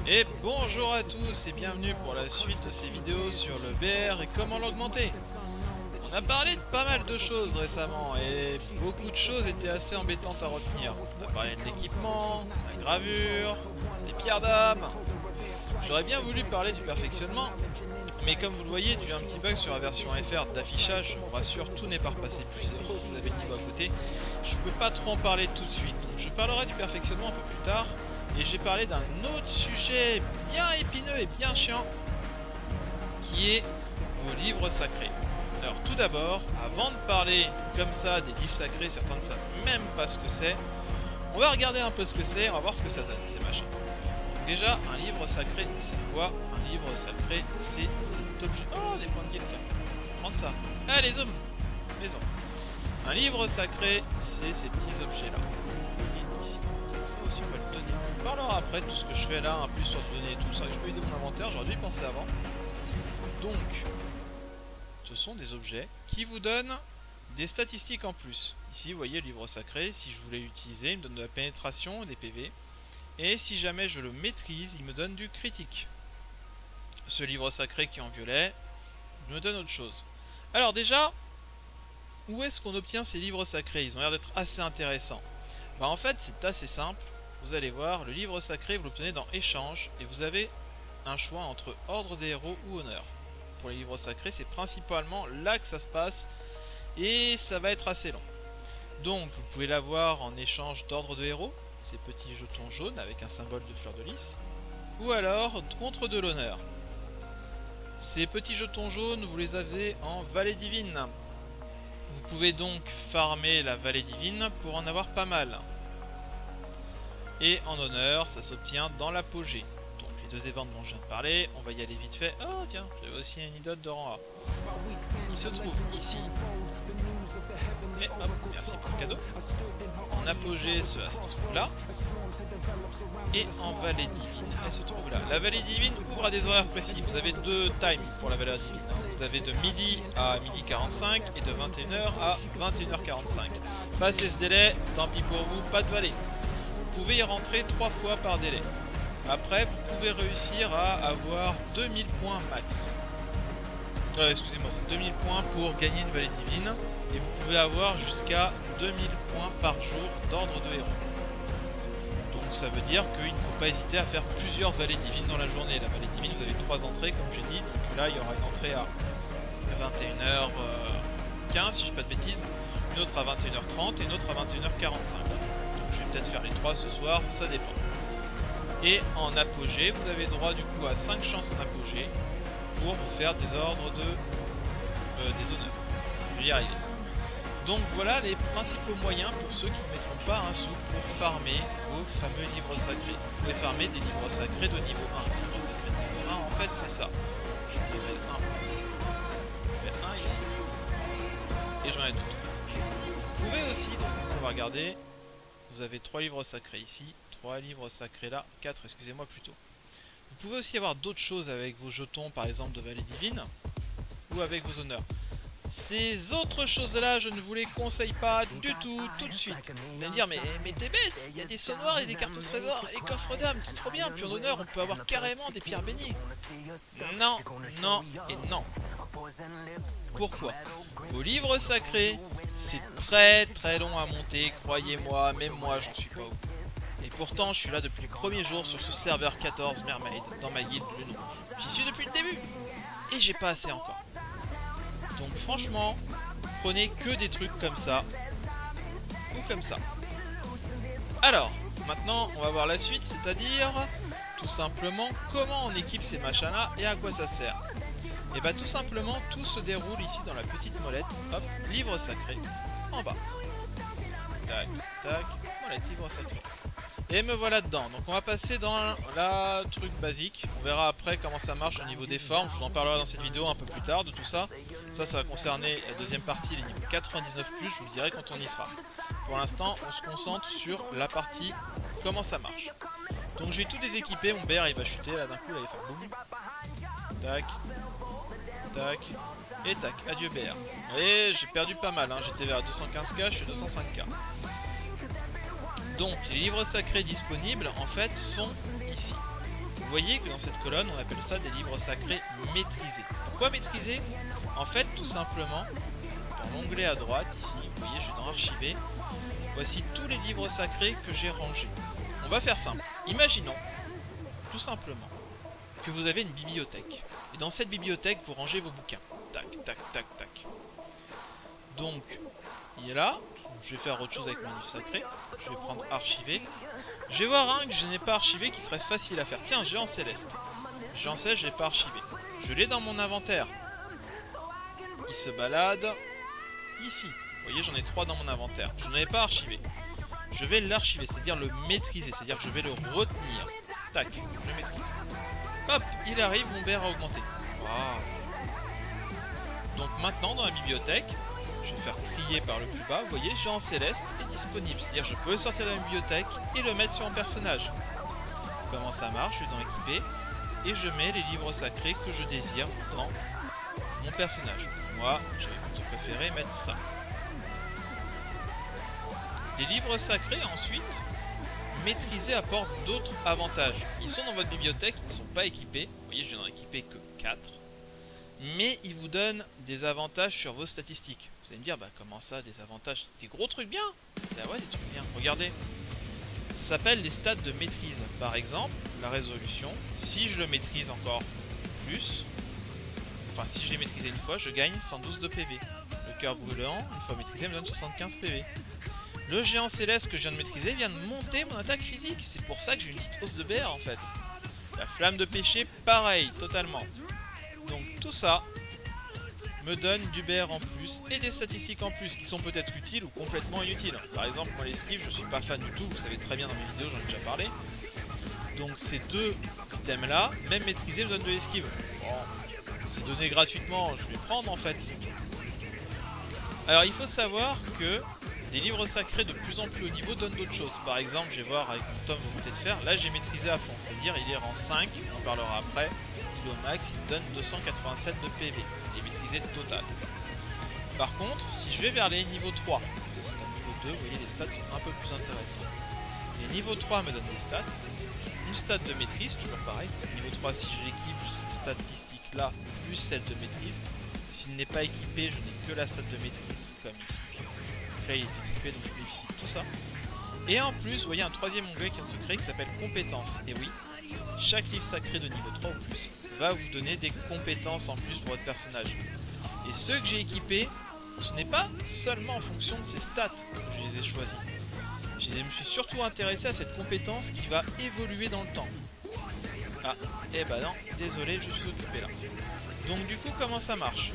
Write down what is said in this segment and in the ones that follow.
Et bonjour à tous et bienvenue pour la suite de ces vidéos sur le BR et comment l'augmenter. On a parlé de pas mal de choses récemment et beaucoup de choses étaient assez embêtantes à retenir. On a parlé de l'équipement, la gravure, des pierres d'âme. J'aurais bien voulu parler du perfectionnement, mais comme vous le voyez, dû à un petit bug sur la version FR d'affichage, je vous rassure, tout n'est pas repassé plus 0, vous avez le niveau à côté. Je peux pas trop en parler tout de suite, donc je parlerai du perfectionnement un peu plus tard. Et j'ai parlé d'un autre sujet bien épineux et bien chiant, qui est vos livres sacrés. Alors tout d'abord, avant de parler comme ça des livres sacrés, certains ne savent même pas ce que c'est, on va regarder un peu ce que c'est, on va voir ce que ça donne, ces machins. Donc déjà, un livre sacré, c'est quoi? Un livre sacré, c'est cet objet... Oh, des points de guilde, prendre ça. Allez, zoom. Maison. Un livre sacré, c'est ces petits objets-là. Ici. Ça aussi, on peut le donner. On parlera après de tout ce que je fais là, un plus sur le données et tout ça, que je peux aider mon inventaire, j'aurais dû y penser avant. Donc, ce sont des objets qui vous donnent des statistiques en plus. Ici, vous voyez le livre sacré, si je voulais l'utiliser, il me donne de la pénétration et des PV. Et si jamais je le maîtrise, il me donne du critique. Ce livre sacré qui est en violet me donne autre chose. Alors déjà, où est-ce qu'on obtient ces livres sacrés? Ils ont l'air d'être assez intéressants. Bah en fait, c'est assez simple. Vous allez voir, le livre sacré, vous l'obtenez dans échange et vous avez un choix entre ordre des héros ou honneur. Pour les livres sacrés, c'est principalement là que ça se passe et ça va être assez long. Donc, vous pouvez l'avoir en échange d'ordre de héros, ces petits jetons jaunes avec un symbole de fleur de lys, ou alors contre de l'honneur. Ces petits jetons jaunes, vous les avez en vallée divine. Vous pouvez donc farmer la vallée divine pour en avoir pas mal. Et en honneur, ça s'obtient dans l'apogée. Donc les deux événements dont je viens de parler, on va y aller vite fait. Oh tiens, j'avais aussi un idote de rang A. Il se trouve ici. Et hop, merci pour le cadeau. En apogée, ça se trouve là. Et en vallée divine, elle se trouve là. La vallée divine ouvre à des horaires précis. Vous avez deux times pour la vallée divine. Vous avez de midi à midi 45 et de 21h à 21h45. Passez ce délai, tant pis pour vous, pas de vallée. Vous pouvez y rentrer 3 fois par délai. Après, vous pouvez réussir à avoir 2000 points max. Excusez-moi, c'est 2000 points pour gagner une vallée divine. Et vous pouvez avoir jusqu'à 2000 points par jour d'ordre de héros. Donc ça veut dire qu'il ne faut pas hésiter à faire plusieurs vallées divines dans la journée. La vallée divine, vous avez 3 entrées, comme j'ai dit. Donc là, il y aura une entrée à 21h15, si je ne dis pas de bêtises. Une autre à 21h30 et une autre à 21h45. Je vais peut-être faire les 3 ce soir, ça dépend. Et en apogée, vous avez droit du coup à 5 chances en apogée pour vous faire des ordres de des honneurs. Je vais y arriver. Donc voilà les principaux moyens pour ceux qui ne mettront pas un sou pour farmer vos fameux livres sacrés. Vous pouvez farmer des livres sacrés de niveau 1. Les livres sacrés de niveau 1, en fait, c'est ça. Level 1. Level 1 ici. Et j'en ai d'autres. Vous pouvez aussi, donc on va regarder. Vous avez 3 livres sacrés ici, 3 livres sacrés là, 4 excusez-moi plutôt. Vous pouvez aussi avoir d'autres choses avec vos jetons par exemple de vallée divine ou avec vos honneurs. Ces autres choses là je ne vous les conseille pas du tout de suite. Vous allez me dire mais t'es bête, il y a des sauts noirs et des cartes au trésor et les coffres d'âme, c'est trop bien, puis en honneur on peut avoir carrément des pierres bénies. Non, non et non. Pourquoi? Vos livres sacrés, c'est très long à monter, croyez-moi, même moi j'en suis pas au bout. Et pourtant je suis là depuis le premier jour sur ce serveur 14 Mermaid, dans ma guilde le nom. J'y suis depuis le début, et j'ai pas assez encore. Donc franchement, prenez que des trucs comme ça, ou comme ça. Alors, maintenant on va voir la suite, c'est-à-dire tout simplement comment on équipe ces machins là et à quoi ça sert. Et bah tout simplement tout se déroule ici dans la petite molette, hop, livre sacré, en bas. Tac, tac, molette, livre sacré. Et me voilà dedans, donc on va passer dans la truc basique, on verra après comment ça marche au niveau des formes, je vous en parlerai dans cette vidéo un peu plus tard de tout ça. Ça va concerner la deuxième partie, les niveaux 99+, je vous le dirai quand on y sera. Pour l'instant, on se concentre sur la partie comment ça marche. Donc je vais tout déséquiper, mon BR il va chuter là d'un coup, là il va faire boum. Tac. Tac. Et tac, adieu BR. Et j'ai perdu pas mal, hein. J'étais vers 215k, je suis 205k. Donc les livres sacrés disponibles en fait sont ici. Vous voyez que dans cette colonne, on appelle ça des livres sacrés maîtrisés. Pourquoi maîtriser? En fait, tout simplement, dans l'onglet à droite, ici, vous voyez, je vais dans Archiver. Voici tous les livres sacrés que j'ai rangés. On va faire simple. Imaginons, tout simplement, que vous avez une bibliothèque. Et dans cette bibliothèque, vous rangez vos bouquins. Tac, tac, tac, tac. Donc, il est là. Je vais faire autre chose avec mon livre sacré. Je vais prendre Archiver. Je vais voir un que je n'ai pas archivé qui serait facile à faire. Tiens, Géant Céleste. Géant Céleste, je l'ai pas archivé. Je l'ai dans mon inventaire. Il se balade ici. Vous voyez, j'en ai 3 dans mon inventaire. Je ne l'ai pas archivé. Je vais l'archiver, c'est-à-dire le maîtriser, c'est-à-dire que je vais le retenir. Tac, je le maîtrise. Hop, il arrive, mon BR a augmenté. Waouh. Donc maintenant, dans la bibliothèque, je vais faire trier par le plus bas. Vous voyez, Géant Céleste est disponible. C'est-à-dire que je peux le sortir de la bibliothèque et le mettre sur mon personnage. Comment ça marche? Je vais dans Équiper et je mets les livres sacrés que je désire dans mon personnage. Moi, j'ai préféré mettre ça. Les livres sacrés, ensuite, maîtrisés apportent d'autres avantages. Ils sont dans votre bibliothèque, ils ne sont pas équipés. Vous voyez, je n'en ai équipé que 4. Mais ils vous donnent des avantages sur vos statistiques. Vous allez me dire, bah comment ça, des avantages? Des gros trucs bien? Bah ouais, des trucs bien. Regardez. Ça s'appelle les stats de maîtrise. Par exemple, la résolution. Si je le maîtrise encore plus, enfin si je l'ai maîtrisé une fois, je gagne 112 de PV. Le cœur brûlant, une fois maîtrisé, me donne 75 PV. Le géant céleste que je viens de maîtriser vient de monter mon attaque physique. C'est pour ça que j'ai une petite hausse de BR en fait. La flamme de péché, pareil, totalement. Donc tout ça me donne du BR en plus et des statistiques en plus qui sont peut-être utiles ou complètement inutiles. Par exemple, moi l'esquive, je suis pas fan du tout, vous savez très bien dans mes vidéos, j'en ai déjà parlé. Donc ces deux items là, même maîtrisés, me donnent de l'esquive. Bon, c'est donné gratuitement, je vais prendre en fait. Alors il faut savoir que les livres sacrés de plus en plus haut niveau donnent d'autres choses. Par exemple, je vais voir avec mon tome volonté de fer, là j'ai maîtrisé à fond, c'est-à-dire il est rang 5, on en parlera après. Au max, il me donne 287 de PV. Il est maîtrisé total. Par contre, si je vais vers les niveaux 3, les stats niveau 2, vous voyez les stats sont un peu plus intéressantes. Les niveaux 3 me donnent des stats. Une stat de maîtrise, toujours pareil. Niveau 3, si je l'équipe, ces statistiques là, plus celle de maîtrise. S'il n'est pas équipé, je n'ai que la stat de maîtrise, comme ici. Donc là, il est équipé, donc je bénéficie de tout ça. Et en plus, vous voyez un troisième onglet qui vient de se créer qui s'appelle compétences. Et oui, chaque livre sacré de niveau 3 ou plus va vous donner des compétences en plus pour votre personnage. Et ceux que j'ai équipés, ce n'est pas seulement en fonction de ces stats que je les ai choisis. Je me suis surtout intéressé à cette compétence qui va évoluer dans le temps. Ah, eh bah non, désolé, je suis occupé là. Donc du coup, comment ça marche?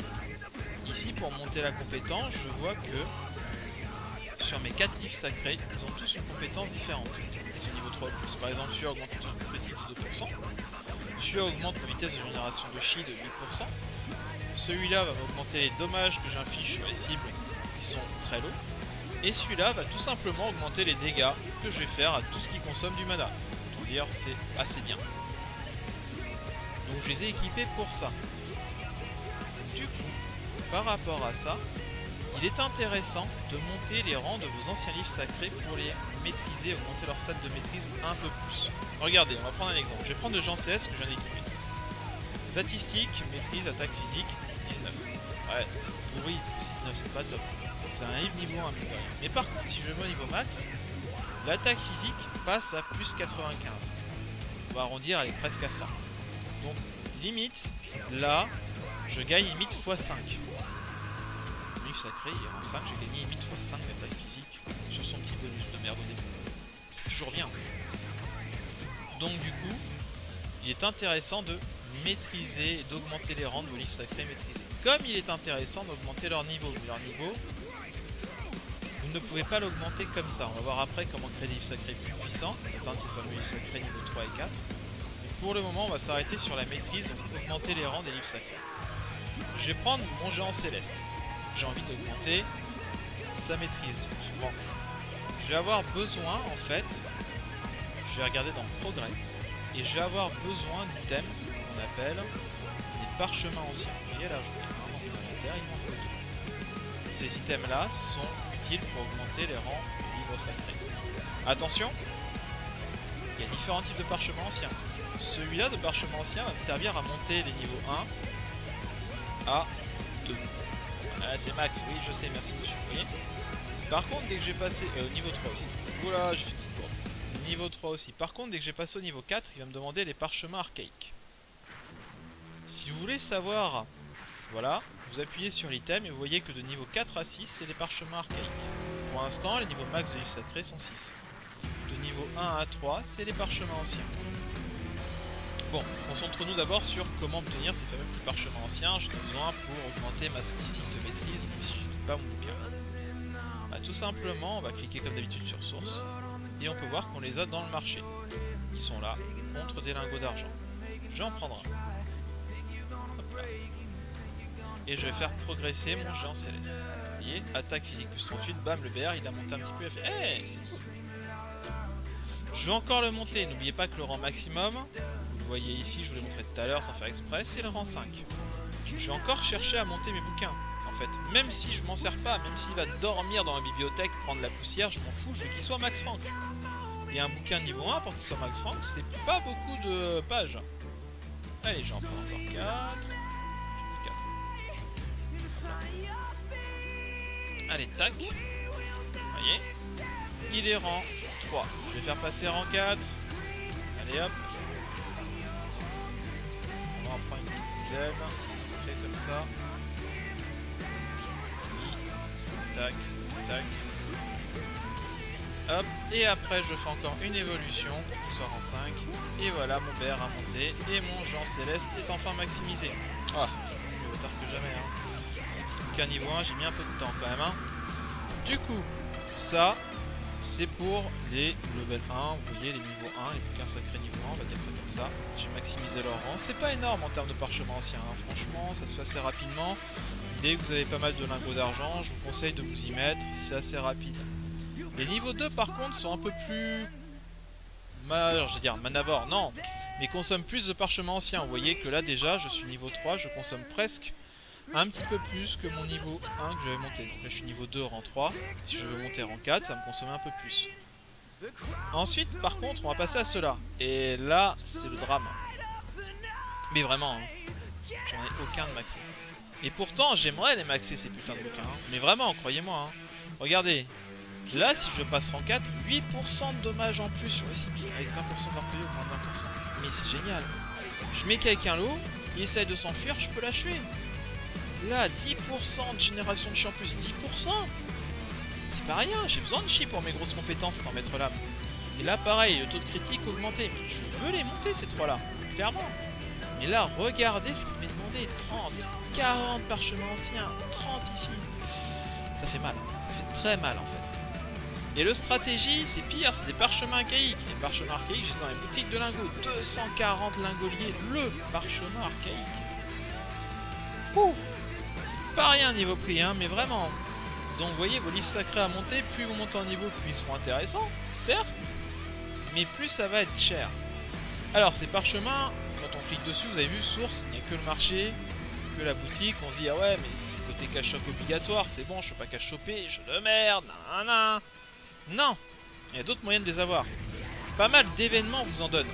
Ici, pour monter la compétence, je vois que sur mes 4 livres sacrés, ils ont tous une compétence différente. Ils sont niveau 3 ou plus. Par exemple, celui-là augmente une petite de 2%. Celui-là augmente ma vitesse de génération de shield de 8%. Celui-là va augmenter les dommages que j'inflige sur les cibles qui sont très low. Et celui-là va tout simplement augmenter les dégâts que je vais faire à tout ce qui consomme du mana. Pour dire, c'est assez bien. Donc je les ai équipés pour ça. Du coup, par rapport à ça, il est intéressant de monter les rangs de vos anciens livres sacrés pour les maîtriser et augmenter leur stade de maîtrise un peu plus. Regardez, on va prendre un exemple. Je vais prendre le Géant CS que je viens d'équiper. Statistique, maîtrise, attaque physique, 19. Ouais, c'est pourri, 19 c'est pas top. C'est un livre niveau 1, mais par contre, si je le mets au niveau max, l'attaque physique passe à plus 95. On va arrondir, elle est presque à 100. Donc, limite, là, je gagne limite x5. Le livre sacré, il est en 5, j'ai gagné limite x5 d'attaque physique sur son petit bonus de merde au début. C'est toujours bien. Donc du coup, il est intéressant de maîtriser et d'augmenter les rangs de vos livres sacrés maîtrisés. Comme il est intéressant d'augmenter leur niveau. Mais leur niveau, vous ne pouvez pas l'augmenter comme ça. On va voir après comment créer des livres sacrés plus puissants, atteindre ces fameux livres sacrés niveau 3 et 4. Mais pour le moment, on va s'arrêter sur la maîtrise, donc augmenter les rangs des livres sacrés. Je vais prendre mon géant céleste. J'ai envie d'augmenter sa maîtrise. Donc, bon. Je vais avoir besoin, en fait, je vais regarder dans Progrès, et je vais avoir besoin d'items qu'on appelle des parchemins anciens. Vous voyez là, je vais vraiment mon inventaire, il m'en faut 2. Ces items là sont utiles pour augmenter les rangs livres sacrés. Attention, il y a différents types de parchemins anciens. Celui-là de parchemin ancien va me servir à monter les niveaux 1 à 2. Voilà, c'est max, oui, je sais, merci monsieur. Vous voyez. Par contre, dès que j'ai passé au niveau 3 aussi. Oula, j'ai fait une petite bourde. Niveau 3 aussi. Par contre, dès que j'ai passé au niveau 4, il va me demander les parchemins archaïques. Si vous voulez savoir, voilà, vous appuyez sur l'item et vous voyez que de niveau 4 à 6, c'est les parchemins archaïques. Pour l'instant, les niveaux max de livres sacrés sont 6. De niveau 1 à 3, c'est les parchemins anciens. Bon, concentrons-nous d'abord sur comment obtenir ces fameux petits parchemins anciens. J'en ai besoin pour augmenter ma statistique de maîtrise, même si je n'ai pas mon bouquin. Bah, tout simplement, on va cliquer comme d'habitude sur source. Et on peut voir qu'on les a dans le marché. Ils sont là, contre des lingots d'argent. Je vais en prendre un. Hop là. Et je vais faire progresser mon géant céleste. Vous voyez, attaque physique plus 38, bam, le BR il a monté un petit peu, il a fait hey, c'est cool. Je vais encore le monter, n'oubliez pas que le rang maximum, vous le voyez ici, je vous l'ai montré tout à l'heure sans faire exprès, c'est le rang 5. Je vais encore chercher à monter mes bouquins, en fait. Même si je m'en sers pas, même s'il va dormir dans la bibliothèque, prendre la poussière, je m'en fous, je veux qu'il soit max rank. Et un bouquin niveau 1 pour qu'il soit max rank, c'est pas beaucoup de pages. Allez, j'en prends encore 4. Allez, tac. Vous voyez, il est rang 3. Je vais faire passer rang 4. Allez, hop. On va en prendre une petite dizaine. Ça se fait comme ça. Tac, tac. Hop. Et après, je fais encore une évolution pour qu'il soit rang 5. Et voilà, mon BR a monté. Et mon Jean Céleste est enfin maximisé. Ah, mieux tard que jamais, hein. Ces petits bouquins niveau 1, j'ai mis un peu de temps quand même. Hein. Du coup, ça, c'est pour les level 1. Vous voyez, les niveaux 1, les bouquins sacrés niveau 1, on va dire ça comme ça. J'ai maximisé leur rang. C'est pas énorme en termes de parchemin ancien. Hein. Franchement, ça se fait assez rapidement. Dès que vous avez pas mal de lingots d'argent, je vous conseille de vous y mettre. C'est assez rapide. Les niveaux 2, par contre, sont un peu plus... je vais dire manavore, non. Mais consomment plus de parchemin ancien. Vous voyez que là, déjà, je suis niveau 3. Je consomme presque... un petit peu plus que mon niveau 1 que j'avais monté. Donc là je suis niveau 2 rang 3. Si je veux monter rang 4, ça me consomme un peu plus. Ensuite par contre on va passer à cela. Et là c'est le drame. Mais vraiment, hein, j'en ai aucun de maxé. Et pourtant j'aimerais les maxer ces putains de bouquins. Hein. Mais vraiment, croyez-moi. Hein. Regardez. Là si je passe rang 4, 8% de dommages en plus sur les CP. Avec 20% d'arpéo ou moins de 20%. Mais c'est génial. Je mets quelqu'un l'eau, il essaye de s'enfuir, je peux la tuer. Là, 10% de génération de chi en plus, 10%. C'est pas rien, j'ai besoin de chi pour mes grosses compétences, c'est en mettre là. Et là, pareil, le taux de critique augmenté. Mais je veux les monter, ces trois-là, clairement. Mais là, regardez ce qu'il m'est demandé. 30, 40 parchemins anciens, 30 ici. Ça fait mal, ça fait très mal, en fait. Et le stratégie, c'est pire, c'est des parchemins archaïques. Les parchemins archaïques, je les ai dans les boutiques de lingots. 240 lingots liés, le parchemin archaïque. Ouh. Pas rien niveau prix, hein, mais vraiment. Donc vous voyez, vos livres sacrés à monter, plus vous montez en niveau, plus ils seront intéressants, certes, mais plus ça va être cher. Alors ces parchemins, quand on clique dessus, vous avez vu, source, il n'y a que le marché, que la boutique, on se dit, ah ouais, mais c'est côté cash shop obligatoire, c'est bon, je peux pas cash shopper, je de merde, nanana. Non, il y a d'autres moyens de les avoir. Pas mal d'événements vous en donnent.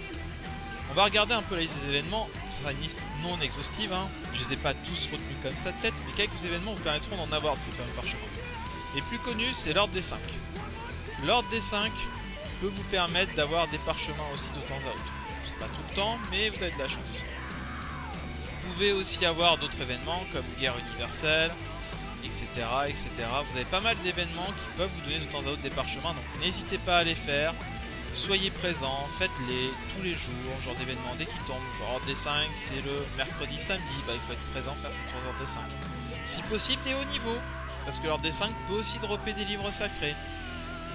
On va regarder un peu la liste des événements, c'est une liste non exhaustive, hein. Je les ai pas tous retenus comme ça de tête, mais quelques événements vous permettront d'en avoir de ces fameux parchemins. Les plus connus, c'est l'ordre des 5. L'ordre des 5 peut vous permettre d'avoir des parchemins aussi de temps à autre. C'est pas tout le temps, mais vous avez de la chance. Vous pouvez aussi avoir d'autres événements comme guerre universelle, etc., etc. Vous avez pas mal d'événements qui peuvent vous donner de temps à autre des parchemins, donc n'hésitez pas à les faire. Soyez présents, faites-les tous les jours, genre d'événements dès qu'ils tombent. Genre ordre des 5, c'est le mercredi, samedi, bah il faut être présent, faire ces 3 ordres des 5. Si possible des hauts niveaux, parce que l'ordre des 5 peut aussi dropper des livres sacrés.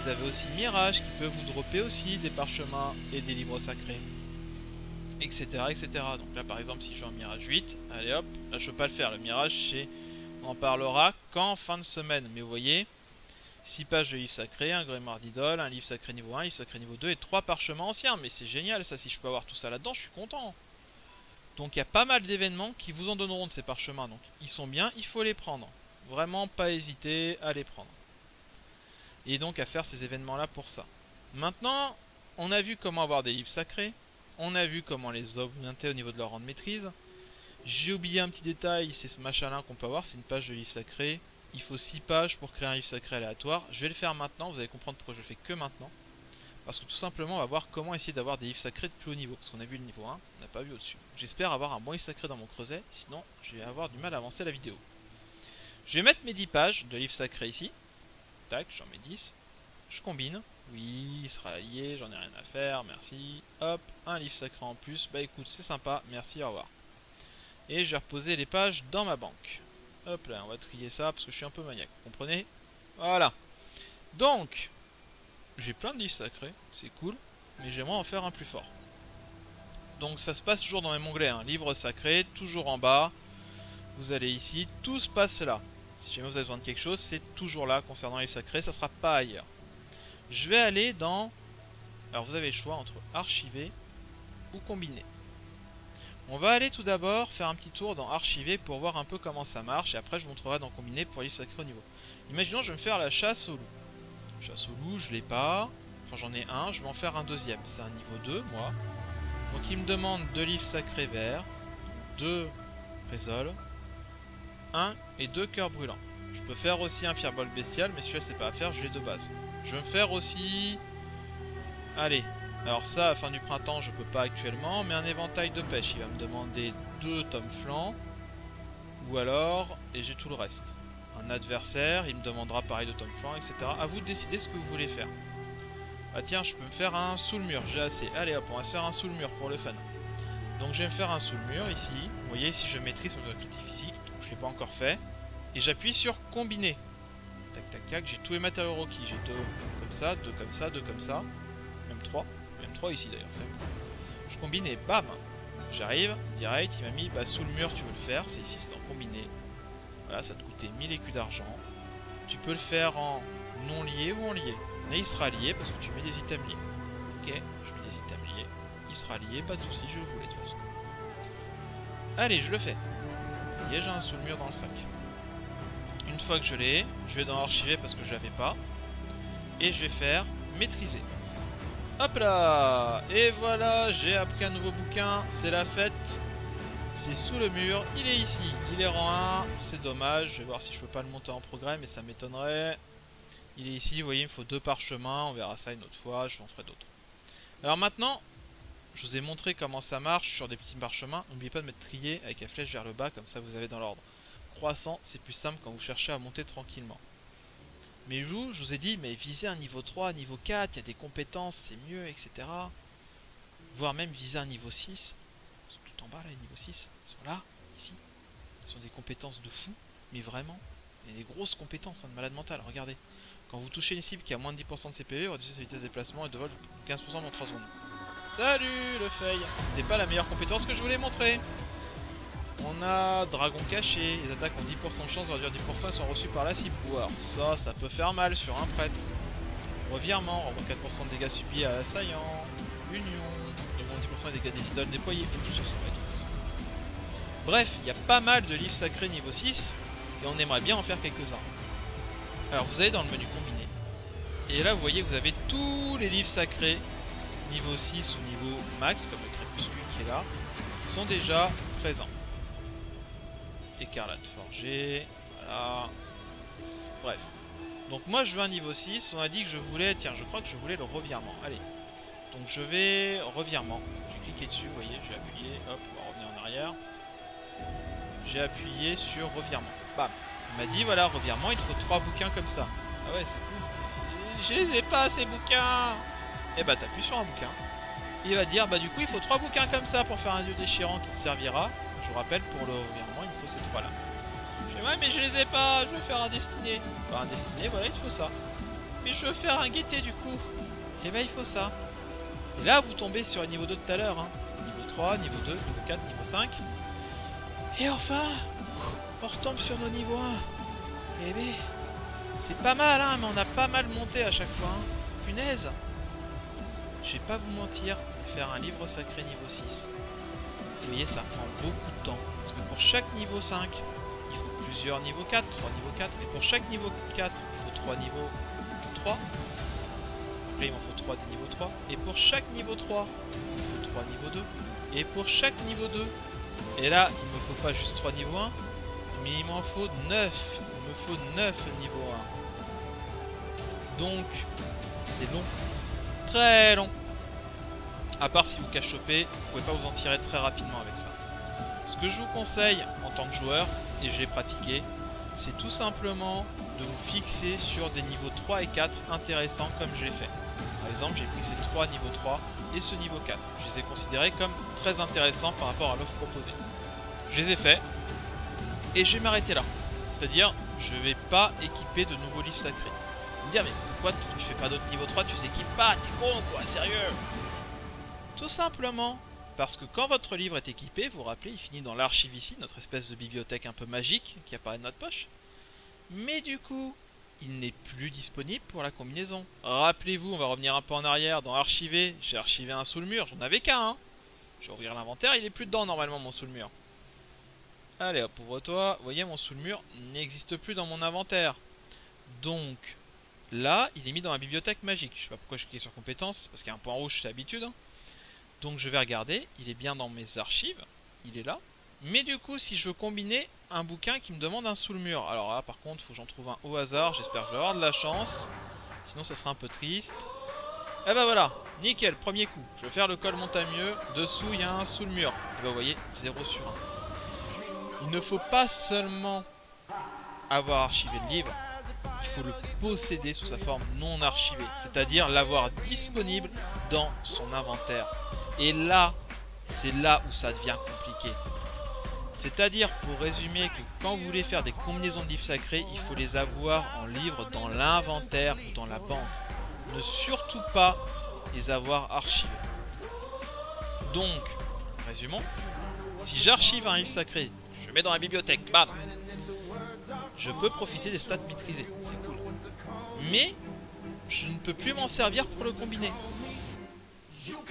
Vous avez aussi Mirage qui peut vous dropper aussi des parchemins et des livres sacrés. Etc. etc. Donc là par exemple si je joue un Mirage 8, allez hop, là je peux pas le faire, le Mirage c'est... On en parlera qu'en fin de semaine, mais vous voyez... 6 pages de livres sacrés, un grimoire d'idole, un livre sacré niveau 1, un livre sacré niveau 2 et 3 parchemins anciens. Mais c'est génial ça, si je peux avoir tout ça là-dedans, je suis content. Donc il y a pas mal d'événements qui vous en donneront de ces parchemins. Donc ils sont bien, il faut les prendre. Vraiment pas hésiter à les prendre. Et donc à faire ces événements-là pour ça. Maintenant, on a vu comment avoir des livres sacrés. On a vu comment les augmenter au niveau de leur rang de maîtrise. J'ai oublié un petit détail, c'est ce machin-là qu'on peut avoir, c'est une page de livre sacré. Il faut 6 pages pour créer un livre sacré aléatoire. Je vais le faire maintenant, vous allez comprendre pourquoi je le fais que maintenant. Parce que tout simplement, on va voir comment essayer d'avoir des livres sacrés de plus haut niveau. Parce qu'on a vu le niveau 1, on n'a pas vu au-dessus. J'espère avoir un bon livre sacré dans mon creuset, sinon je vais avoir du mal à avancer la vidéo. Je vais mettre mes 10 pages de livres sacrés ici. Tac, j'en mets 10. Je combine. Oui, il sera lié, j'en ai rien à faire, merci. Hop, un livre sacré en plus. Bah écoute, c'est sympa, merci, au revoir. Et je vais reposer les pages dans ma banque. Hop là, on va trier ça parce que je suis un peu maniaque, vous comprenez? Voilà. Donc, j'ai plein de livres sacrés, c'est cool, mais j'aimerais en faire un plus fort. Donc ça se passe toujours dans les onglets, hein. Livre sacré, toujours en bas. Vous allez ici, tout se passe là. Si jamais vous avez besoin de quelque chose, c'est toujours là concernant les livres sacrés, ça sera pas ailleurs. Je vais aller dans... Alors vous avez le choix entre archiver ou combiner. On va aller tout d'abord faire un petit tour dans archiver pour voir un peu comment ça marche. Et après je vous montrerai dans combiner pour livre sacré au niveau. Imaginons je vais me faire la chasse au loup. Chasse au loup, je l'ai pas. Enfin j'en ai un, je vais en faire un deuxième. C'est un niveau 2 moi. Donc il me demande 2 livres sacrés verts, 2 résols, 1 et 2 cœurs brûlants. Je peux faire aussi un fireball bestial, mais celui-là c'est pas à faire, je l'ai de base. Je vais me faire aussi... Allez, alors ça, à la fin du printemps, je peux pas actuellement, mais un éventail de pêche. Il va me demander 2 tomes flancs, ou alors... Et j'ai tout le reste. Un adversaire, il me demandera pareil de tomes flancs, etc. À vous de décider ce que vous voulez faire. Ah tiens, je peux me faire un sous le mur, j'ai assez. Allez hop, on va se faire un sous le mur pour le fun. Donc je vais me faire un sous le mur ici. Vous voyez, si je maîtrise mon activité physique, je l'ai pas encore fait. Et j'appuie sur combiner. Tac tac tac, j'ai tous les matériaux requis. J'ai 2 comme ça, 2 comme ça, 2 comme ça. Même 3. Même 3 ici d'ailleurs. Je combine et bam, j'arrive, direct, il m'a mis bah, sous le mur, tu veux le faire. C'est ici, c'est en combiné. Voilà, ça te coûtait 1000 écus d'argent. Tu peux le faire en non lié ou en lié. Et il sera lié parce que tu mets des items liés. Ok, je mets des items liés. Il sera lié, pas de soucis, je le voulais de toute façon. Allez, je le fais. Et j'ai un sous le mur dans le sac. Une fois que je l'ai, je vais dans archiver parce que je l'avais pas. Et je vais faire maîtriser. Hop là! Et voilà, j'ai appris un nouveau bouquin, c'est la fête. C'est sous le mur, il est ici, il est rang 1, c'est dommage, je vais voir si je peux pas le monter en progrès, mais ça m'étonnerait. Il est ici, vous voyez, il me faut 2 parchemins, on verra ça une autre fois, je en ferai d'autres. Alors maintenant, je vous ai montré comment ça marche sur des petits parchemins. N'oubliez pas de mettre trier avec la flèche vers le bas, comme ça vous avez dans l'ordre. Croissant, c'est plus simple quand vous cherchez à monter tranquillement. Mais je vous ai dit, mais visez un niveau 3, niveau 4, il y a des compétences, c'est mieux, etc. Voire même viser un niveau 6. Ils sont tout en bas là, les niveaux 6. Ils sont là, ici. Ils sont des compétences de fou, mais vraiment. Il y a des grosses compétences hein, de malade mental, regardez. Quand vous touchez une cible qui a moins de 10% de CPE, réduisez sa vitesse de déplacement et de vol 15% dans 3 secondes. Salut le fail. C'était pas la meilleure compétence que je voulais montrer. On a Dragon Caché. Les attaques ont 10% de chance de réduire 10% et sont reçues par la cible. Alors ça peut faire mal sur un prêtre. Revirement, renvoie 4% de dégâts subis à l'assaillant. Union, augmente 10% des dégâts des idoles déployés. Bref, il y a pas mal de livres sacrés niveau 6 et on aimerait bien en faire quelques-uns. Alors vous allez dans le menu combiné et là vous voyez que vous avez tous les livres sacrés niveau 6 ou niveau max comme le crépuscule qui est là sont déjà présents. Écarlate forgée, voilà. Bref. Donc moi je veux un niveau 6, on a dit que je voulais, tiens je crois que je voulais le revirement, allez. Donc je vais revirement, j'ai cliqué dessus, vous voyez, j'ai appuyé, hop, on va revenir en arrière. J'ai appuyé sur revirement, bam. Il m'a dit voilà revirement, il faut 3 bouquins comme ça. Ah ouais c'est cool. Je les ai pas ces bouquins. Et bah t'appuies sur un bouquin. Il va dire bah du coup il faut 3 bouquins comme ça pour faire un dieu déchirant qui te servira. Je vous rappelle pour le revirement il me faut ces 3 là. Je fais ouais mais je les ai pas, je veux faire un destiné. Bah un destiné voilà il faut ça. Mais je veux faire un gaieté du coup. Et bah il faut ça. Et là vous tombez sur le niveau 2 de tout à l'heure hein. Niveau 3, niveau 2, niveau 4, niveau 5. Et enfin on retombe sur nos niveaux 1. Eh ben, c'est pas mal, hein, mais on a pas mal monté à chaque fois. Hein. Punaise. Je vais pas vous mentir, faire un livre sacré niveau 6. Vous voyez, ça prend beaucoup de temps. Parce que pour chaque niveau 5, il faut plusieurs niveaux 4, 3 niveaux 4. Et pour chaque niveau 4, il faut 3 niveaux 3. là il m'en faut 3 des niveaux 3. Et pour chaque niveau 3, il me faut 3 niveaux 2. Et pour chaque niveau 2, et là il me faut pas juste 3 niveaux 1, mais il m'en faut 9. Il me faut 9 niveau 1. Donc c'est long. Très long. À part si vous cache-chopez, vous pouvez pas vous en tirer très rapidement avec ça. Ce que je vous conseille en tant que joueur, et je l'ai pratiqué, c'est tout simplement de vous fixer sur des niveaux 3 et 4 intéressants comme je l'ai fait. Par exemple, j'ai pris ces 3 niveaux 3 et ce niveau 4. Je les ai considérés comme très intéressants par rapport à l'offre proposée. Je les ai faits et je vais m'arrêter là. C'est-à-dire, je vais pas équiper de nouveaux livres sacrés. Vous me dire, mais pourquoi tu fais pas d'autres niveaux 3, tu les équipes pas, t'es con quoi, sérieux? Tout simplement parce que quand votre livre est équipé, vous vous rappelez, il finit dans l'archive ici, notre espèce de bibliothèque un peu magique qui apparaît de notre poche. Mais du coup, il n'est plus disponible pour la combinaison. Rappelez-vous, on va revenir un peu en arrière, dans archiver, j'ai archivé un sous le mur, j'en avais qu'un. Hein. Je vais ouvrir l'inventaire, il est plus dedans normalement mon sous le mur. Allez hop, ouvre-toi, vous voyez mon sous le mur n'existe plus dans mon inventaire. Donc, là, il est mis dans la bibliothèque magique. Je sais pas pourquoi je clique sur compétences, parce qu'il y a un point rouge, c'est l'habitude. Hein. Donc je vais regarder, il est bien dans mes archives, il est là. Mais du coup, si je veux combiner un bouquin qui me demande un sous le mur, alors là par contre, il faut que j'en trouve un au hasard, j'espère que je vais avoir de la chance. Sinon ça sera un peu triste. Et bah voilà, nickel, premier coup. Je vais faire le col montagneux, dessous il y a un sous le mur. Et bah vous voyez, 0 sur 1. Il ne faut pas seulement avoir archivé le livre, il faut le posséder sous sa forme non archivée, c'est-à-dire l'avoir disponible dans son inventaire. Et là, c'est là où ça devient compliqué. C'est-à-dire, pour résumer, que quand vous voulez faire des combinaisons de livres sacrés, il faut les avoir en livre dans l'inventaire ou dans la banque. Ne surtout pas les avoir archivés. Donc, résumons, si j'archive un livre sacré, je le mets dans la bibliothèque, bam, je peux profiter des stats maîtrisées, c'est cool. Mais, je ne peux plus m'en servir pour le combiner.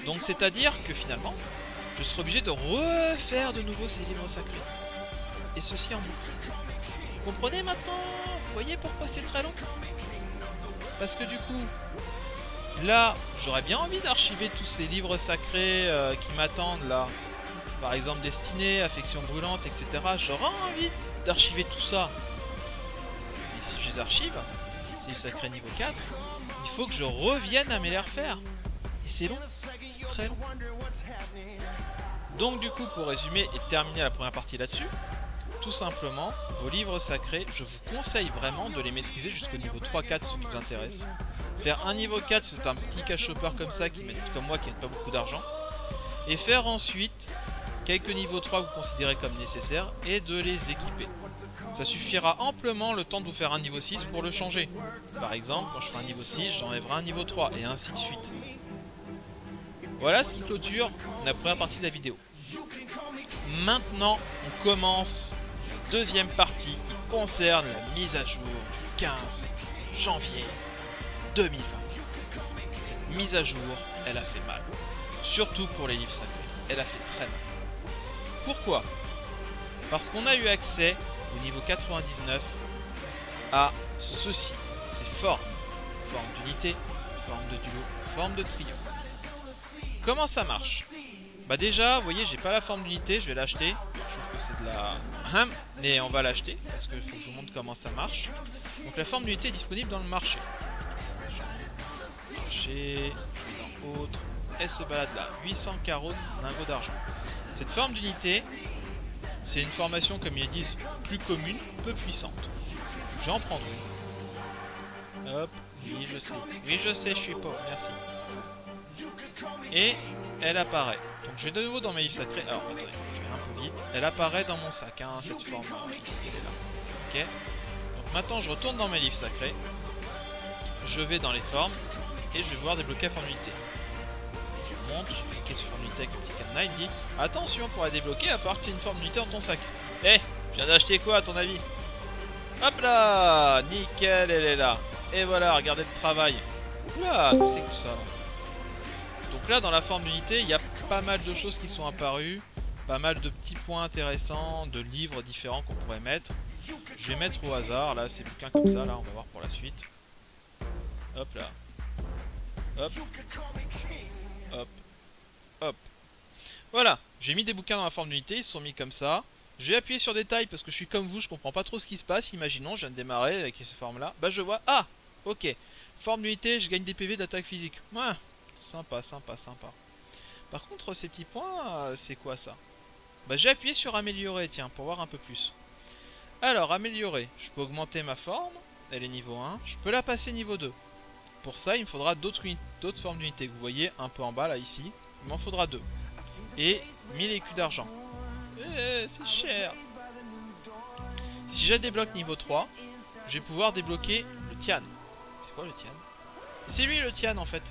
Donc c'est-à-dire que finalement, je serai obligé de refaire de nouveau ces livres sacrés. Et ceci en boucle. Vous comprenez maintenant? Vous voyez pourquoi c'est très long? Parce que du coup, là, j'aurais bien envie d'archiver tous ces livres sacrés qui m'attendent là. Par exemple, Destinée, Affection Brûlante, etc. J'aurais envie d'archiver tout ça. Et si je les archive, ces livres sacrés niveau 4, il faut que je revienne à me les refaire. Et c'est long, c'est très long. Donc du coup, pour résumer et terminer la première partie là-dessus, tout simplement, vos livres sacrés, je vous conseille vraiment de les maîtriser jusqu'au niveau 3-4 si ça vous intéresse. Faire un niveau 4, c'est un petit cache-chopper comme ça, comme moi, qui n'a pas beaucoup d'argent. Et faire ensuite quelques niveaux 3 que vous considérez comme nécessaires et de les équiper. Ça suffira amplement le temps de vous faire un niveau 6 pour le changer. Par exemple, quand je ferai un niveau 6, j'enlèverai un niveau 3 et ainsi de suite. Voilà ce qui clôture la première partie de la vidéo. Maintenant, on commence la deuxième partie qui concerne la mise à jour du 15 janvier 2020. Cette mise à jour, elle a fait mal. Surtout pour les livres sacrés. Elle a fait très mal. Pourquoi? Parce qu'on a eu accès au niveau 99 à ceci. Ces formes. Forme d'unité, forme de duo, forme de trio. Comment ça marche? Bah déjà, vous voyez, j'ai pas la forme d'unité, je vais l'acheter. Je trouve que c'est de la... Mais on va l'acheter, parce qu'il faut que je vous montre comment ça marche. Donc la forme d'unité est disponible dans le marché. Marché, dans autre, elle se balade là. 800 carreaux de lingots d'argent. Cette forme d'unité, c'est une formation, comme ils disent, plus commune, peu puissante. Je vais en prendre une. Hop, oui je sais. Oui je sais, je suis pauvre, merci. Et elle apparaît. Donc je vais de nouveau dans mes livres sacrés. Alors attendez, je vais un peu vite. Elle apparaît dans mon sac, hein, cette forme ici, elle est là. Ok. Donc maintenant je retourne dans mes livres sacrés. Je vais dans les formes et je vais pouvoir débloquer la forme d'unité. Je monte, je vais cliquer sur forme d'unité avec le petit cadenas. Il me dit attention, pour la débloquer, il va falloir que tu aies une forme d'unité dans ton sac. Eh, je viens d'acheter quoi à ton avis? Hop là, nickel, elle est là. Et voilà, regardez le travail. Oula, qu'est-ce que c'est que ça? Donc là, dans la forme d'unité, il y a pas mal de choses qui sont apparues, pas mal de petits points intéressants, de livres différents qu'on pourrait mettre. Je vais mettre au hasard, là, ces bouquins comme ça, là, on va voir pour la suite. Hop là. Hop. Hop. Hop. Voilà, j'ai mis des bouquins dans la forme d'unité, ils se sont mis comme ça. Je vais appuyer sur détail parce que je suis comme vous, je comprends pas trop ce qui se passe. Imaginons, je viens de démarrer avec ces formes là. Bah je vois, ah, ok. Forme d'unité, je gagne des PV d'attaque physique. Ouais, sympa, sympa, sympa. Par contre, ces petits points, c'est quoi ça? Bah j'ai appuyé sur améliorer, tiens, pour voir un peu plus. Alors, améliorer, je peux augmenter ma forme, elle est niveau 1. Je peux la passer niveau 2. Pour ça, il me faudra d'autres formes d'unité que vous voyez un peu en bas là, ici. Il m'en faudra 2. Et 1000 écus d'argent. C'est cher. Si je débloque niveau 3, je vais pouvoir débloquer le Tian. C'est quoi le Tian? C'est lui le Tian en fait.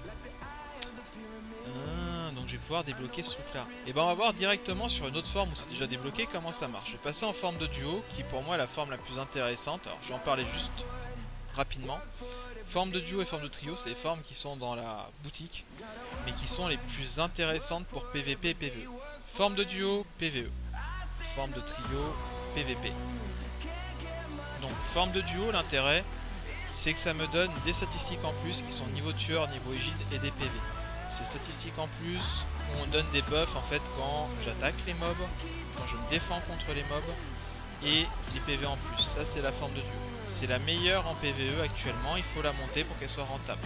Donc je vais pouvoir débloquer ce truc là. Et ben on va voir directement sur une autre forme où c'est déjà débloqué comment ça marche. Je vais passer en forme de duo qui pour moi est la forme la plus intéressante. Alors je vais en parler juste rapidement. Forme de duo et forme de trio, c'est les formes qui sont dans la boutique, mais qui sont les plus intéressantes pour PVP et PVE. Forme de duo, PVE. Forme de trio, PVP. Donc forme de duo, l'intérêt, c'est que ça me donne des statistiques en plus qui sont niveau tueur, niveau égide et des PV. Ces statistiques en plus, on donne des buffs en fait quand j'attaque les mobs, quand je me défends contre les mobs, et les PV en plus. Ça c'est la forme de duo. C'est la meilleure en PVE actuellement, il faut la monter pour qu'elle soit rentable.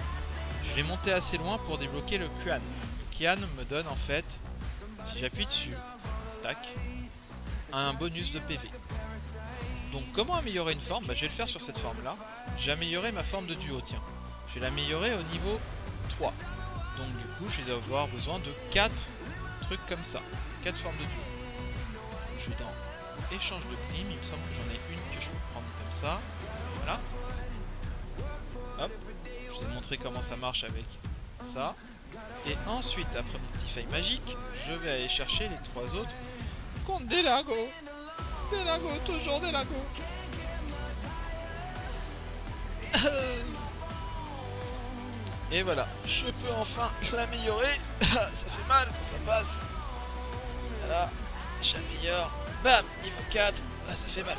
Je l'ai montée assez loin pour débloquer le Qian. Le Qian me donne en fait, si j'appuie dessus, tac, un bonus de PV. Donc comment améliorer une forme? Bah, je vais le faire sur cette forme là. J'ai amélioré ma forme de duo, tiens. Je vais l'améliorer au niveau 3. Donc du coup je vais avoir besoin de 4 trucs comme ça. 4 formes de duo. Je vais dans échange de primes, il me semble que j'en ai une que je peux prendre comme ça. Voilà. Hop. Je vous ai montré comment ça marche avec ça. Et ensuite, après mon petit fail magique, je vais aller chercher les 3 autres contre des lagos. Des lagos, toujours des lagos. Et voilà, je peux enfin l'améliorer. Ça fait mal quand ça passe. Voilà, j'améliore. Bam, niveau 4. Ah, ça fait mal.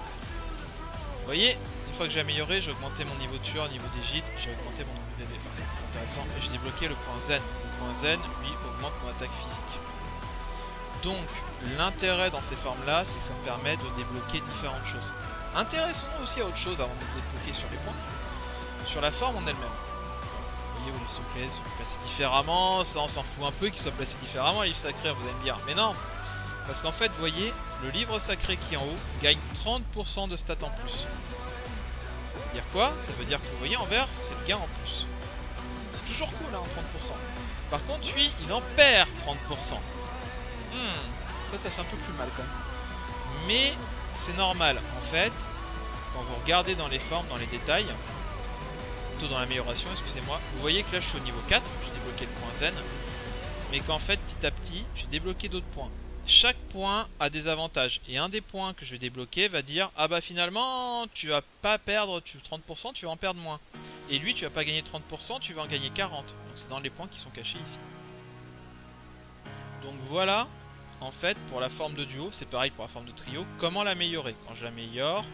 Vous voyez, une fois que j'ai amélioré, j'ai augmenté mon niveau tueur, niveau d'égide, j'ai augmenté mon PV. C'est intéressant. Et j'ai débloqué le point zen. Le point zen, lui, augmente mon attaque physique. Donc, l'intérêt dans ces formes-là, c'est que ça me permet de débloquer différentes choses. Intéressons-nous aussi à autre chose avant de débloquer sur les points. Sur la forme en elle-même. Vous voyez où ils sont placés différemment. Ça, on s'en fout un peu qu'ils soient placés différemment, les livres sacrés, vous allez me dire. Mais non, parce qu'en fait, vous voyez, le livre sacré qui est en haut gagne 30% de stats en plus. Ça veut dire quoi? Ça veut dire que vous voyez en vert, c'est le gain en plus. C'est toujours cool, hein, 30%. Par contre, lui, il en perd 30%. Ça fait un peu plus mal quand même. Mais c'est normal, en fait, quand vous regardez dans les formes, dans les détails, plutôt dans l'amélioration, excusez-moi, vous voyez que là je suis au niveau 4, j'ai débloqué le point zen, mais qu'en fait, petit à petit, j'ai débloqué d'autres points. Chaque point a des avantages, et un des points que je vais débloquer va dire, ah bah finalement, tu vas pas perdre 30%, tu vas en perdre moins. Et lui, tu vas pas gagner 30%, tu vas en gagner 40%. Donc c'est dans les points qui sont cachés ici. Donc voilà. En fait, pour la forme de duo, c'est pareil pour la forme de trio. Comment l'améliorer? Quand je l'améliore,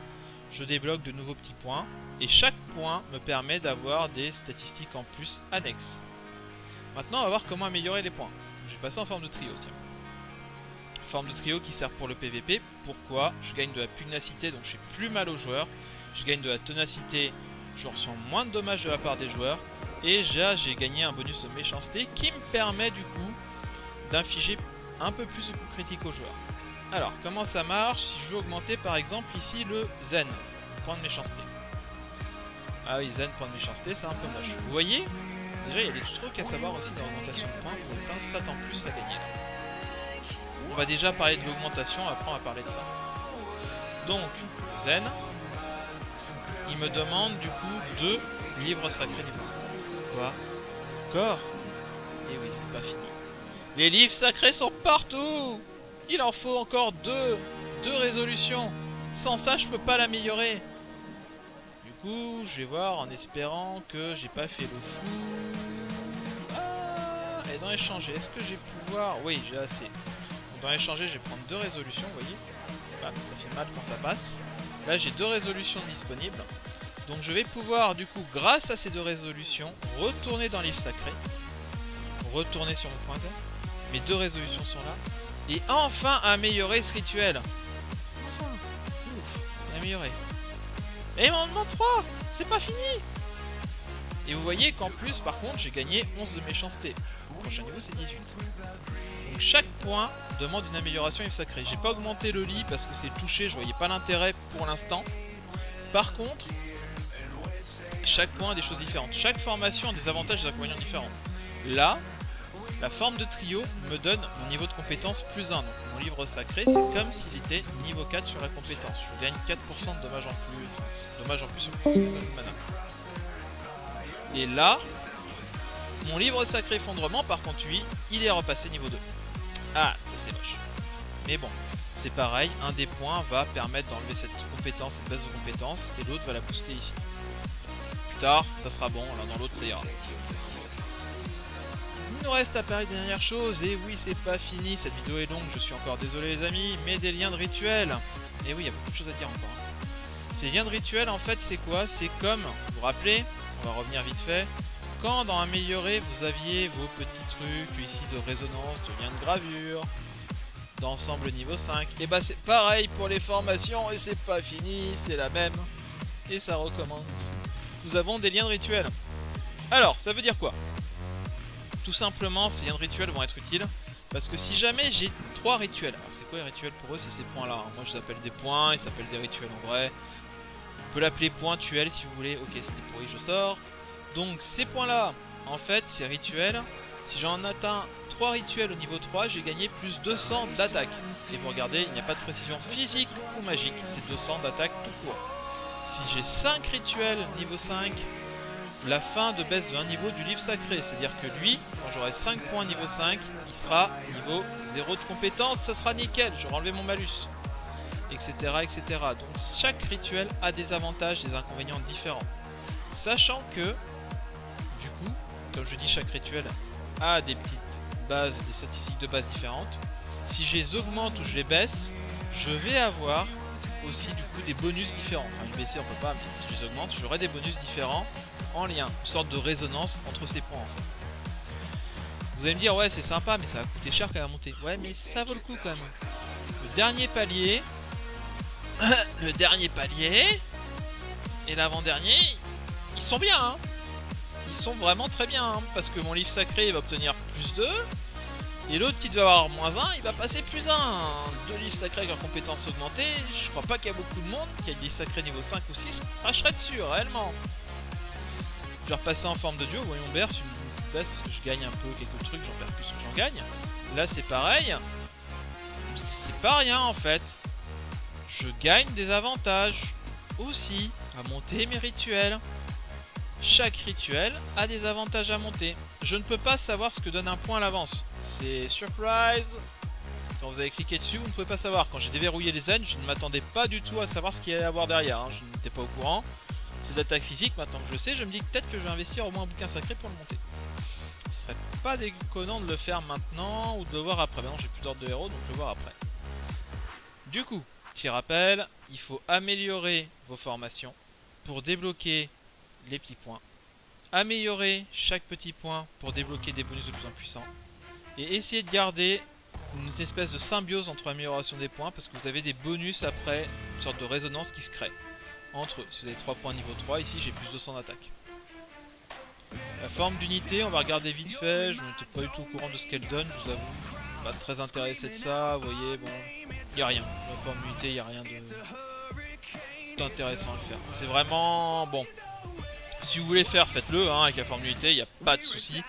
je débloque de nouveaux petits points. Et chaque point me permet d'avoir des statistiques en plus annexes. Maintenant, on va voir comment améliorer les points. Je vais passer en forme de trio, tiens. Forme de trio qui sert pour le PVP. Pourquoi? Je gagne de la pugnacité, donc je fais plus mal aux joueurs. Je gagne de la ténacité, je ressens moins de dommages de la part des joueurs. Et j'ai gagné un bonus de méchanceté qui me permet du coup d'infliger un peu plus de coups critiques aux joueurs. Alors, comment ça marche si je veux augmenter par exemple ici le zen, point de méchanceté. Ah oui, zen, point de méchanceté, c'est un peu moche. Vous voyez, déjà il y a des trucs à savoir aussi dans l'augmentation de points, vous avez plein de stats en plus à gagner là. On va déjà parler de l'augmentation, après on va parler de ça. Donc, zen, il me demande du coup 2 livres sacrés du point. Quoi? Encore? Et oui, c'est pas fini. Les livres sacrés sont partout. Il en faut encore 2 résolutions. Sans ça, je peux pas l'améliorer. Du coup, je vais voir en espérant que j'ai pas fait le fou. Ah, et dans échanger, est-ce que j'ai pouvoir? Oui, j'ai assez. Donc, dans échanger, je vais prendre 2 résolutions, vous voyez. Bam, ça fait mal quand ça passe. Là, j'ai 2 résolutions disponibles. Donc, je vais pouvoir, du coup, grâce à ces 2 résolutions, retourner dans livre sacré. retourner sur mon point Z. Mes 2 résolutions sont là. Et enfin améliorer ce rituel. Enfin, ouf, améliorer. Et il m'en demande 3. C'est pas fini. Et vous voyez qu'en plus, par contre, j'ai gagné 11 de méchanceté. Le prochain niveau, c'est 18. Donc chaque point demande une amélioration Yves Sacré. J'ai pas augmenté le lit parce que c'est touché, je voyais pas l'intérêt pour l'instant. Par contre, chaque point a des choses différentes. Chaque formation a des avantages et des inconvénients différents. Là, la forme de trio me donne mon niveau de compétence plus 1. Donc mon livre sacré, c'est comme s'il était niveau 4 sur la compétence. Je gagne 4% de dommages en plus. Enfin, dommages en plus sur le spécial de mana. Et là, mon livre sacré effondrement, par contre, lui, il est repassé niveau 2. Ah, ça c'est moche. Mais bon, c'est pareil, un des points va permettre d'enlever cette compétence, cette baisse de compétence, et l'autre va la booster ici. Plus tard, ça sera bon, l'un dans l'autre, ça ira. Il nous reste à parler des dernières choses, et oui, c'est pas fini, cette vidéo est longue, je suis encore désolé les amis, mais des liens de rituel. Et oui, il y a beaucoup de choses à dire encore. Ces liens de rituel, en fait, c'est quoi? C'est comme, vous vous rappelez, on va revenir vite fait, quand dans Améliorer, vous aviez vos petits trucs ici de résonance, de liens de gravure, d'ensemble niveau 5, et bah c'est pareil pour les formations, et c'est pas fini, c'est la même, et ça recommence. Nous avons des liens de rituel. Alors, ça veut dire quoi? Tout simplement, ces liens de rituel vont être utiles, parce que si jamais j'ai 3 rituels, alors c'est quoi les rituels pour eux? C'est ces points là, hein. Moi je les appelle des points, ils s'appellent des rituels en vrai. On peut l'appeler pointuel si vous voulez, ok c'était pourri, je sors. Donc ces points là, en fait ces rituels, si j'en atteins 3 rituels au niveau 3, j'ai gagné plus 200 d'attaque. Et vous regardez, il n'y a pas de précision physique ou magique, c'est 200 d'attaque tout court. Si j'ai 5 rituels niveau 5, la fin de baisse de 1 niveau du livre sacré, c'est-à-dire que lui, quand j'aurai 5 points niveau 5, il sera niveau 0 de compétence, ça sera nickel, j'aurai enlevé mon malus, etc., etc. Donc chaque rituel a des avantages, des inconvénients différents. Sachant que, du coup, comme je dis, chaque rituel a des petites bases, des statistiques de base différentes. Si je les augmente ou je les baisse, je vais avoir aussi du coup des bonus différents. Enfin, les baisser on peut pas, mais si je les augmente, j'aurai des bonus différents en lien, une sorte de résonance entre ces points en fait. Vous allez me dire, ouais c'est sympa, mais ça va coûter cher quand même à monter. Ouais, mais ça vaut le coup quand même. Le dernier palier, le dernier palier et l'avant-dernier, ils sont bien, hein. Ils sont vraiment très bien, hein, parce que mon livre sacré il va obtenir plus 2, et l'autre qui devait avoir moins 1, il va passer plus 1. 2 livres sacrés avec leur compétence augmentée, je crois pas qu'il y a beaucoup de monde qui a des livres sacrés niveau 5 ou 6, cracherait dessus, réellement. Je vais repasser en forme de dieu, voyons Bear, c'est une petite baisse parce que je gagne un peu quelques trucs, j'en perds plus que j'en gagne. Là c'est pareil, c'est pas rien en fait. Je gagne des avantages aussi à monter mes rituels. Chaque rituel a des avantages à monter. Je ne peux pas savoir ce que donne un point à l'avance. C'est surprise. Quand vous avez cliqué dessus, vous ne pouvez pas savoir. Quand j'ai déverrouillé les zen, je ne m'attendais pas du tout à savoir ce qu'il y allait avoir derrière, hein. Je n'étais pas au courant. C'est de l'attaque physique, maintenant que je le sais, je me dis que peut-être que je vais investir au moins un bouquin sacré pour le monter. Ce serait pas déconnant de le faire maintenant ou de le voir après. Maintenant j'ai plus d'ordre de héros, donc je vais le voir après. Du coup, petit rappel, il faut améliorer vos formations pour débloquer les petits points. Améliorer chaque petit point pour débloquer des bonus de plus en plus puissants. Et essayer de garder une espèce de symbiose entre l'amélioration des points, parce que vous avez des bonus après, une sorte de résonance qui se crée entre eux. Si vous avez 3 points niveau 3, ici j'ai plus de 200 d'attaque. La forme d'unité, on va regarder vite fait, je n'étais pas du tout au courant de ce qu'elle donne, je vous avoue. Je suis pas très intéressé de ça, vous voyez, bon, il n'y a rien. La forme d'unité, il n'y a rien d'intéressant à le faire. C'est vraiment, bon, si vous voulez faire, faites-le, hein, avec la forme d'unité, il n'y a pas de souci.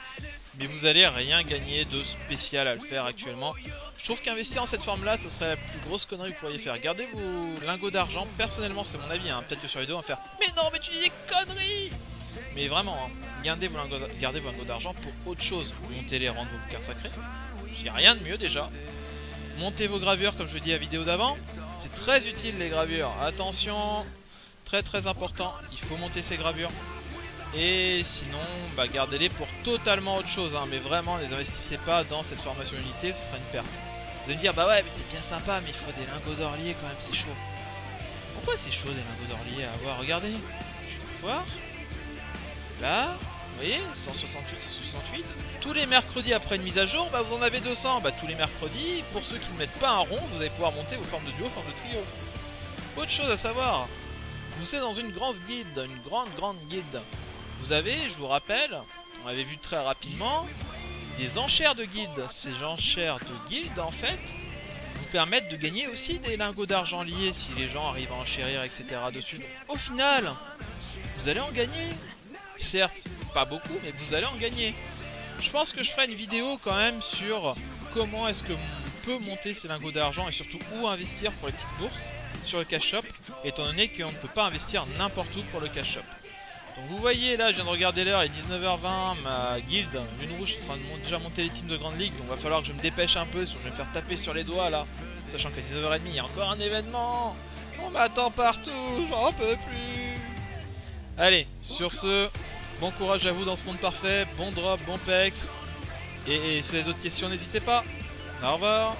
Mais vous allez rien gagner de spécial à le faire actuellement. Je trouve qu'investir en cette forme-là, ça serait la plus grosse connerie que vous pourriez faire. Gardez vos lingots d'argent, personnellement c'est mon avis, hein. Peut-être que sur les deux on va faire « Mais non, mais tu dis des conneries !» Mais vraiment, hein, gardez vos lingots d'argent pour autre chose. Montez les rangs de vos bouquins sacrés. Il n'y a rien de mieux déjà. Montez vos gravures comme je vous dis à la vidéo d'avant. C'est très utile les gravures. Attention, très très important, il faut monter ces gravures. Et sinon, bah gardez-les pour totalement autre chose, hein, mais vraiment, les investissez pas dans cette formation unité, ce sera une perte. Vous allez me dire, bah ouais, mais t'es bien sympa, mais il faut des lingots d'or liés quand même, c'est chaud. Pourquoi c'est chaud des lingots d'or liés à avoir? Regardez, je vais voir. Là, Vous voyez, 168, 168. Tous les mercredis après une mise à jour, bah vous en avez 200. Bah tous les mercredis, pour ceux qui ne mettent pas un rond, vous allez pouvoir monter vos formes de duo, formes de trio. Autre chose à savoir, vous êtes dans une grande guilde, grande guilde. Vous avez, je vous rappelle, on avait vu très rapidement, des enchères de guildes. Ces enchères de guildes, en fait, vous permettent de gagner aussi des lingots d'argent liés si les gens arrivent à enchérir, etc. dessus. Donc, au final, vous allez en gagner. Certes, pas beaucoup, mais vous allez en gagner. Je pense que je ferai une vidéo quand même sur comment est-ce que on peut monter ces lingots d'argent et surtout où investir pour les petites bourses sur le cash shop, étant donné qu'on ne peut pas investir n'importe où pour le cash shop. Donc vous voyez là, je viens de regarder l'heure, il est 19h20, ma guilde, Lune Rouge, est en train de déjà monter les teams de Grande Ligue, donc va falloir que je me dépêche un peu, sinon je vais me faire taper sur les doigts là, sachant qu'à 19h30 il y a encore un événement, on m'attend partout, j'en peux plus. Allez, sur ce, bon courage à vous dans ce monde parfait, bon drop, bon pex, et si vous avez d'autres questions n'hésitez pas, au revoir.